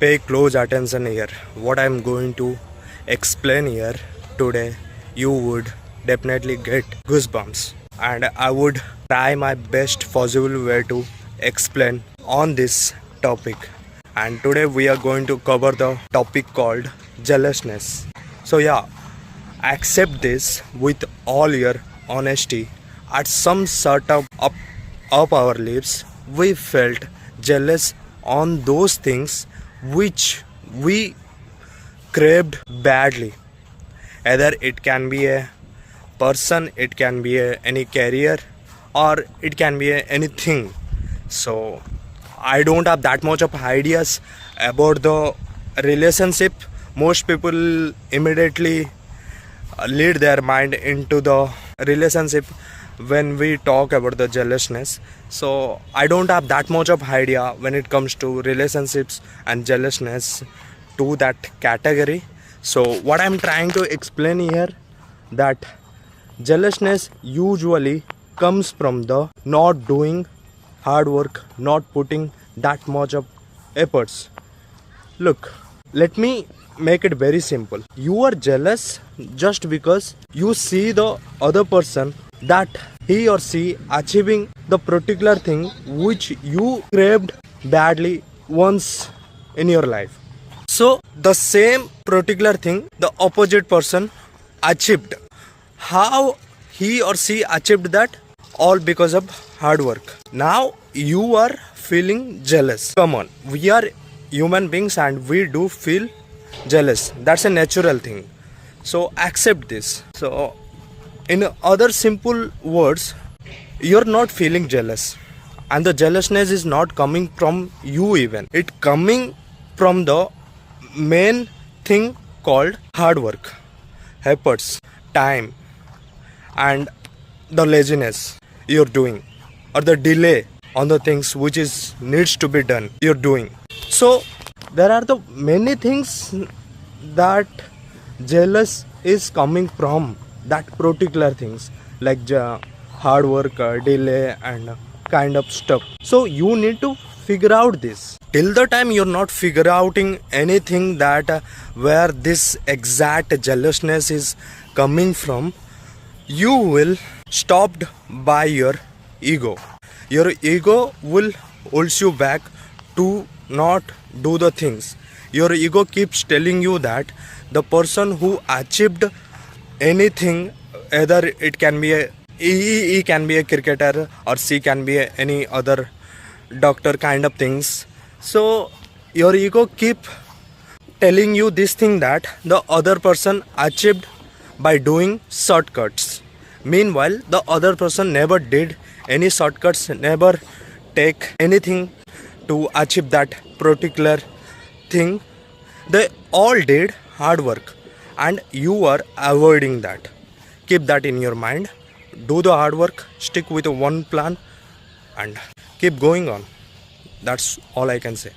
Pay close attention here. What I'm going to explain here today, you would definitely get goosebumps, and I would try my best possible way to explain on this topic. And today we are going to cover the topic called jealousness. So yeah, accept this with all your honesty. At some sort of up our lips, we felt jealous on those things which we craved badly. Either it can be a person, it can be any career, or it can be anything. So I don't have that much of ideas about the relationship. Most people immediately lead their mind into the relationship when we talk about the jealousness. So I don't have that much of idea when it comes to relationships and jealousness to that category. So what I'm trying to explain here, that jealousness usually comes from the not doing hard work, not putting that much of efforts. Look, let me make it very simple. You are jealous just because you see the other person that he or she achieving the particular thing which you craved badly once in your life. So the same particular thing the opposite person achieved. How he or she achieved that? All because of hard work. Now you are feeling jealous. Come on, we are human beings and we do feel jealous. That's a natural thing. So accept this. So in other simple words, you're not feeling jealous, and the jealousness is not coming from you even. It coming from the main thing called hard work, efforts, time, and the laziness you're doing, or the delay on the things which is needs to be done you're doing. So there are the many things that jealous is coming from, that particular things like hard work, delay, and kind of stuff. So you need to figure out this. Till the time you're not figure outing anything that where this exact jealousness is coming from, you will stopped by your ego. Your ego will hold you back to not do the things. Your ego keeps telling you that the person who achieved anything, either it can be he can be a cricketer, or she can be any other doctor kind of things. So your ego keep telling you this thing that the other person achieved by doing shortcuts. Meanwhile, the other person never did any shortcuts, never take anything to achieve that particular thing. They all did hard work, and you are avoiding that. Keep that in your mind. Do the hard work, stick with one plan, and keep going on. That's all I can say.